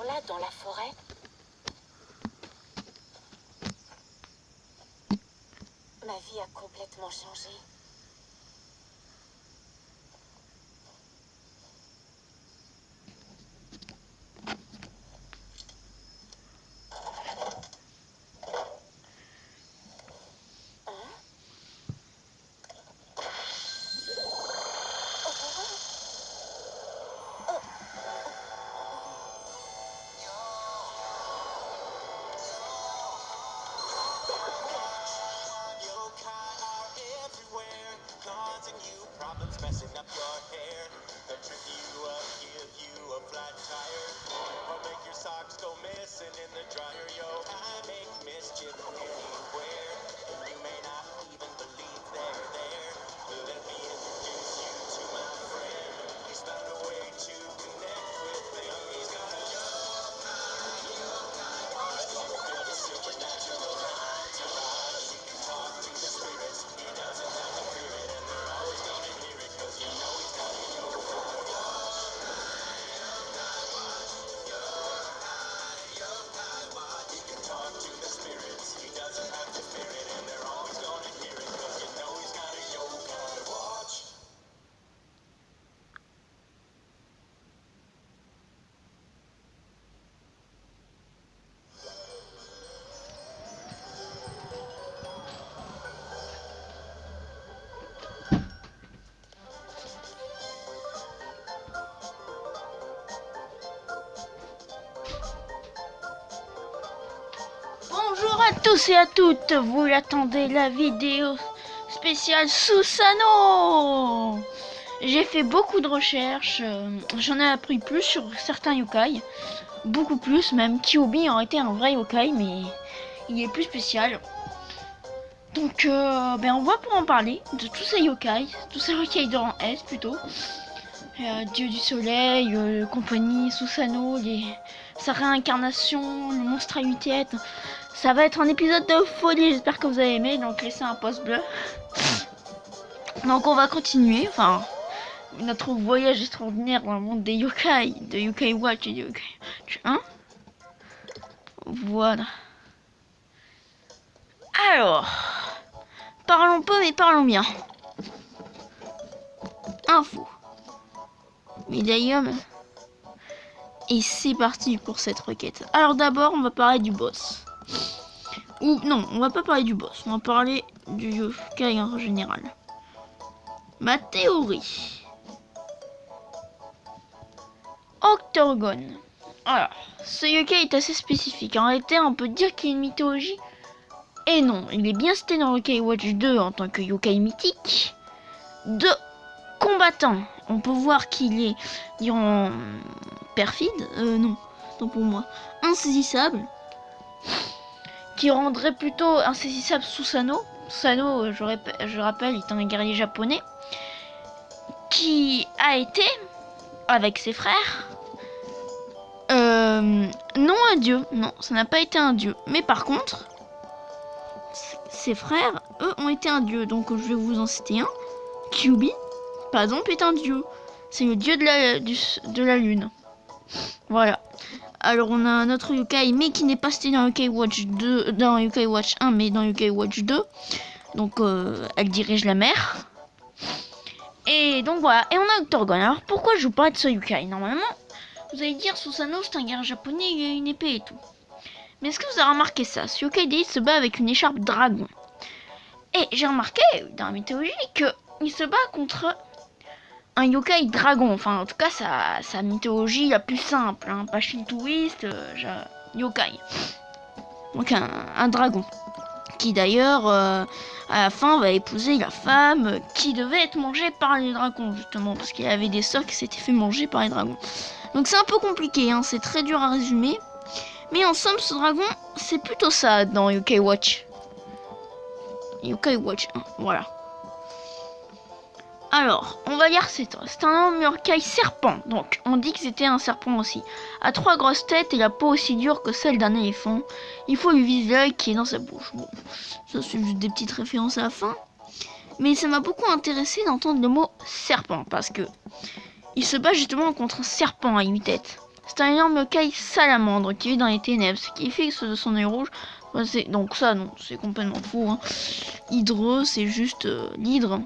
jour-là dans la forêt? Ma vie a complètement changé. Messing up your hair, they'll trip you up, give you a flat tire, or make your socks go missing in the dryer. Yo, I make mischief anywhere, and you may not even believe they're there. Let me introduce you to my friend. He's found a way to connect with them. He's got a feel the supernatural entourage. He can talk to the spirits, he doesn't have to fear it, and they're always gonna hear it, cause you know he's got a he can talk to the spirits, he doesn't have to fear it, and they're always gonna hear it, cause you know he's got a yokai watch. Bonjour à tous et à toutes, vous l'attendez, la vidéo spéciale Susanoo. J'ai fait beaucoup de recherches, j'en ai appris plus sur certains yokai, beaucoup plus même. Kyuubi aurait été un vrai yokai, mais il est plus spécial. Donc on va pouvoir en parler de tous ces yokai de rang S plutôt. Dieu du soleil, compagnie, Susanoo, sa réincarnation, le monstre à 8 têtes. Ça va être un épisode de folie, j'espère que vous avez aimé, donc laissez un pouce bleu. Donc on va continuer, enfin, notre voyage extraordinaire dans le monde des yokai, de Yokai Watch et de Yokai Watch 1. Voilà. Alors, parlons peu mais parlons bien. Info. Médaillum. Et c'est parti pour cette requête. Alors d'abord, on va parler du boss. Ou non, on va pas parler du boss. On va parler du yokai en général. Ma théorie. Octogone. Alors, ce yokai est assez spécifique. En réalité, on peut dire qu'il y a une mythologie. Et non, il est bien cité dans Yokai Watch 2 en tant que yokai mythique. De combattant. On peut voir qu'il est, disons, perfide. Non, tant pour moi. Insaisissable. Qui rendrait plutôt insaisissable Susanoo. Susanoo, je rappelle, est un guerrier japonais. Qui a été, avec ses frères, non un dieu. Non, ça n'a pas été un dieu. Mais par contre, ses frères, eux, ont été un dieu. Donc je vais vous en citer un. Kyuubi, par exemple, est un dieu. C'est le dieu de la lune. Voilà. Alors on a un autre yokai, mais qui n'est pas cité dans Yokai Watch 2, dans Yokai Watch 1, mais dans Yokai Watch 2. Donc elle dirige la mer. Et donc voilà. Et on a Octogone. Alors pourquoi je vous parle de ce yokai? Normalement, vous allez dire Susanoo c'est un guerrier japonais, il a une épée et tout. Mais est-ce que vous avez remarqué ça? Ce yokai se bat avec une écharpe dragon. Et j'ai remarqué dans la mythologie qu'il se bat contre un yokai dragon. Enfin, en tout cas, sa mythologie la plus simple. Hein, pas shintoïste, yokai. Donc un dragon. Qui d'ailleurs, à la fin, va épouser la femme qui devait être mangée par les dragons, justement. Parce qu'il avait des sœurs qui s'étaient fait manger par les dragons. Donc c'est un peu compliqué, hein, c'est très dur à résumer. Mais en somme, ce dragon, c'est plutôt ça dans Yokai Watch. Yokai Watch 1, voilà. Alors, on va lire c'est un yokai serpent. Donc, on dit que c'était un serpent aussi. A 3 grosses têtes et la peau aussi dure que celle d'un éléphant. Il faut lui viser l'œil qui est dans sa bouche. Bon, ça c'est juste des petites références à la fin. Mais ça m'a beaucoup intéressé d'entendre le mot serpent. Parce que il se bat justement contre un serpent à 8 têtes. C'est un énorme yokai salamandre qui vit dans les ténèbres, ce qui fixe de son œil rouge. Donc ça, non, c'est complètement faux. Hein. Hydreux, c'est juste l'hydre.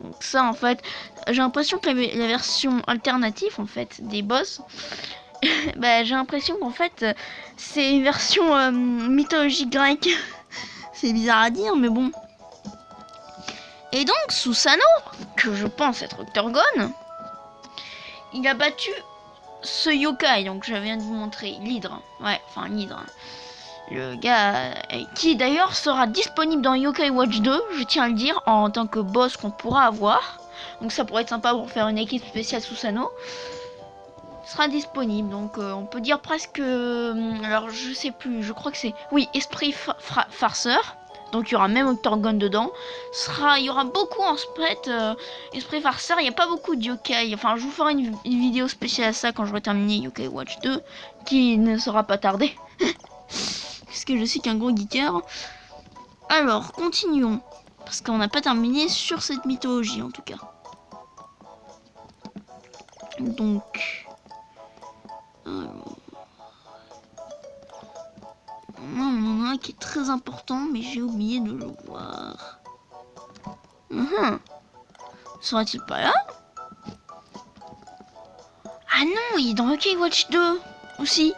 Donc ça, en fait, j'ai l'impression que la version alternative, en fait, des boss, bah, j'ai l'impression qu'en fait, c'est une version mythologie grecque. C'est bizarre à dire, mais bon. Et donc, Susanoo, que je pense être Octorgon, il a battu ce yokai, donc je viens de vous montrer, l'hydre. Ouais, enfin l'hydre. Le gars, qui d'ailleurs sera disponible dans Yokai Watch 2, je tiens à le dire, en tant que boss qu'on pourra avoir. Donc ça pourrait être sympa pour faire une équipe spéciale Susanoo. Sera disponible, donc on peut dire presque... alors je sais plus, je crois que c'est... Oui, Esprit Farceur. Donc il y aura même Octorgon dedans. Il y aura beaucoup en spread Esprit Farceur. Il n'y a pas beaucoup de yokai. Enfin, je vous ferai une vidéo spéciale à ça quand j'aurai terminé Yokai Watch 2. Qui ne sera pas tardée. Parce que je suis qu'un gros geeker. Alors, continuons. Parce qu'on n'a pas terminé sur cette mythologie en tout cas. Donc... on en a un qui est très important, mais j'ai oublié de le voir. Sera-t-il pas là? Ah non, il est dans Yokai Watch 2 aussi.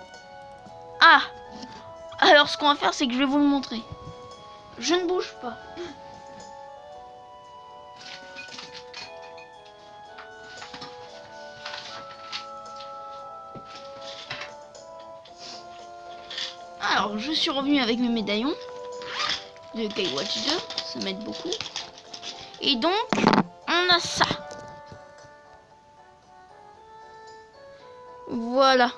Ah! Alors ce qu'on va faire, c'est que je vais vous le montrer. Je ne bouge pas. Alors, je suis revenu avec mes médaillons de Yokai Watch 2, ça m'aide beaucoup. Et donc, on a ça. Voilà.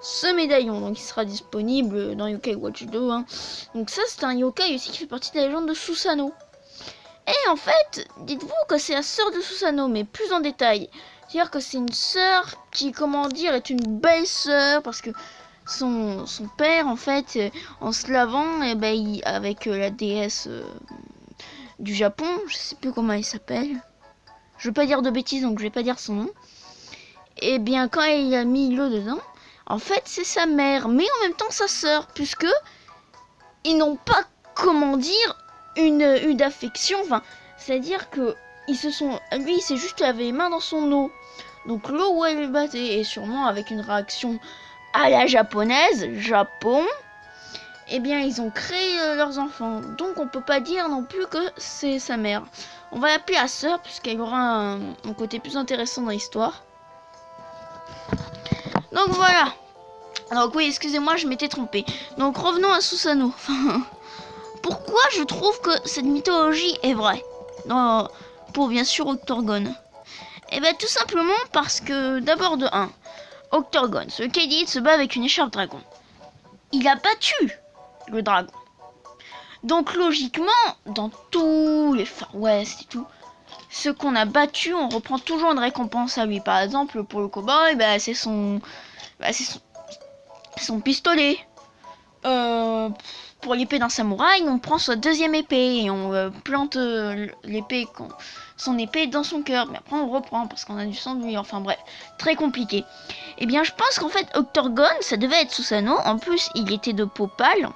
Ce médaillon, donc il sera disponible dans Yokai Watch 2. Hein. Donc ça, c'est un yokai aussi qui fait partie de la légende de Susanoo. Et en fait, dites-vous que c'est la sœur de Susanoo, mais plus en détail. C'est-à-dire que c'est une sœur qui, comment dire, est une belle sœur, parce que son père, en fait, en se lavant, et ben, avec la déesse du Japon, je sais plus comment elle s'appelle. Je veux pas dire de bêtises, donc je vais pas dire son nom. Et bien, quand il a mis l'eau dedans, en fait, c'est sa mère, mais en même temps sa sœur, puisque ils n'ont pas, comment dire, une affection. Enfin, c'est-à-dire que ils se sont, lui, il s'est juste lavé les mains dans son eau. Donc l'eau où elle battait, et sûrement avec une réaction à la japonaise, Japon, eh bien, ils ont créé leurs enfants. Donc, on peut pas dire non plus que c'est sa mère. On va l'appeler la sœur, puisqu'elle aura un côté plus intéressant dans l'histoire. Donc voilà. Donc oui, excusez-moi, je m'étais trompée. Donc revenons à Susanoo. Pourquoi je trouve que cette mythologie est vraie pour bien sûr Octorgon? Et bien tout simplement parce que d'abord de 1, Octorgon, ce Kaydid se bat avec une écharpe dragon. Il a battu le dragon. Donc logiquement, dans tous les Far West et tout, ce qu'on a battu, on reprend toujours une récompense à lui. Par exemple, pour le cowboy, bah, c'est son pistolet. Pour l'épée d'un samouraï, on prend sa deuxième épée et on plante son épée dans son cœur. Mais après, on reprend parce qu'on a du sang de lui. Enfin bref, très compliqué. Et bien, je pense qu'en fait, Octorgon, ça devait être Susanoo. En plus, il était de peau pâle.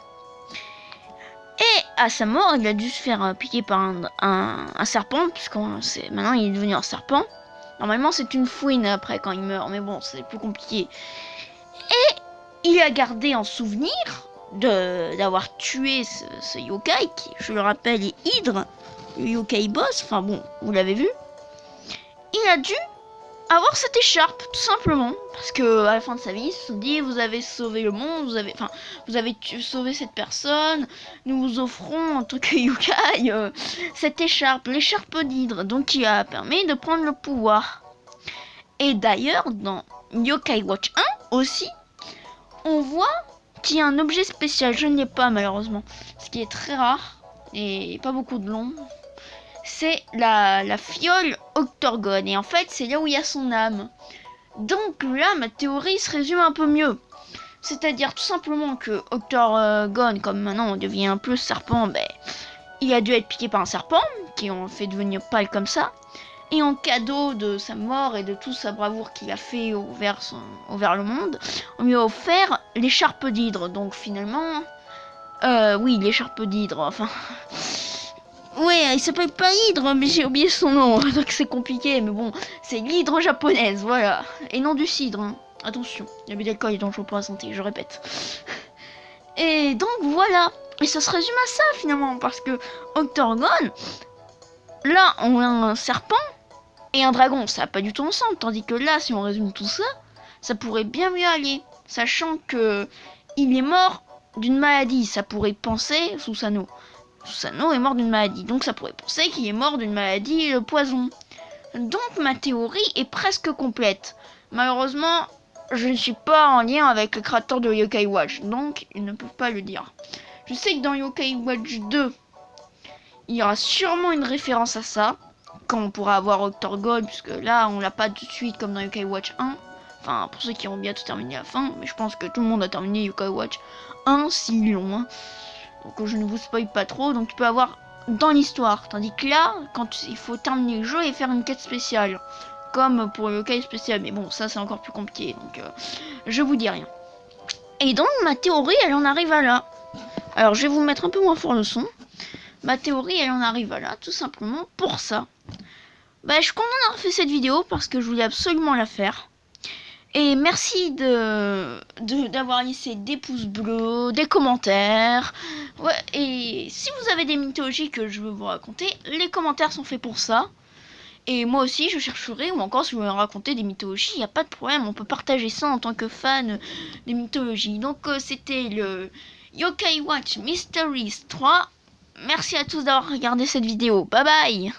Et à sa mort, il a dû se faire piquer par un serpent, puisque maintenant il est devenu un serpent. Normalement, c'est une fouine après quand il meurt, mais bon, c'est plus compliqué. Et il a gardé en souvenir d'avoir tué ce yokai, qui, je le rappelle, est Hydre, le yokai boss. Enfin bon, vous l'avez vu. Il a dû avoir cette écharpe, tout simplement, parce que à la fin de sa vie, il se dit, vous avez sauvé le monde, vous avez sauvé cette personne, nous vous offrons en tant que yokai cette écharpe, l'écharpe d'Hydre, donc qui a permis de prendre le pouvoir. Et d'ailleurs, dans Yokai Watch 1 aussi, on voit qu'il y a un objet spécial, je ne l'ai pas malheureusement, ce qui est très rare et pas beaucoup de long. C'est la fiole Octorgon. Et en fait, c'est là où il y a son âme. Donc là, ma théorie se résume un peu mieux. C'est-à-dire tout simplement que Octorgon, comme maintenant on devient un peu serpent, ben, il a dû être piqué par un serpent, qui ont fait devenir pâle comme ça. Et en cadeau de sa mort et de toute sa bravoure qu'il a fait envers le monde, on lui a offert l'écharpe d'Hydre. Donc finalement, oui, l'écharpe d'Hydre, enfin... Ouais, il s'appelle pas Hydre, mais j'ai oublié son nom, donc c'est compliqué, mais bon, c'est l'hydre japonaise, voilà. Et non du cidre, hein. Attention, l'abus d'alcool est dangereux pour la santé, je répète. Et donc voilà, et ça se résume à ça finalement, parce que Octorgon, là on a un serpent et un dragon, ça va pas du tout ensemble, tandis que là, si on résume tout ça, ça pourrait bien mieux aller, sachant que il est mort d'une maladie, ça pourrait penser Susanoo. Susanoo est mort d'une maladie, donc ça pourrait penser qu'il est mort d'une maladie poison. Donc ma théorie est presque complète. Malheureusement, je ne suis pas en lien avec le créateur de Yokai Watch, donc ils ne peuvent pas le dire. Je sais que dans Yokai Watch 2, il y aura sûrement une référence à ça, quand on pourra avoir Octorgon, puisque là on l'a pas tout de suite comme dans Yokai Watch 1. Enfin, pour ceux qui ont bientôt terminé la fin, mais je pense que tout le monde a terminé Yokai Watch 1, s'ils l'ont. Hein. Donc je ne vous spoil pas trop, donc tu peux avoir dans l'histoire. Tandis que là, quand il faut terminer le jeu et faire une quête spéciale. Comme pour le Yokai spécial, mais bon, ça c'est encore plus compliqué, donc je vous dis rien. Et donc ma théorie, elle en arrive à là. Alors je vais vous mettre un peu moins fort le son. Ma théorie, elle en arrive à là, tout simplement pour ça. Bah, je suis content d'avoir fait cette vidéo parce que je voulais absolument la faire. Et merci d'avoir laissé des pouces bleus, des commentaires. Ouais, et si vous avez des mythologies que je veux vous raconter, les commentaires sont faits pour ça. Et moi aussi, je chercherai, ou encore si vous voulez raconter des mythologies, il n'y a pas de problème, on peut partager ça en tant que fan des mythologies. Donc c'était le Yokai Watch Mysteries 3. Merci à tous d'avoir regardé cette vidéo. Bye bye!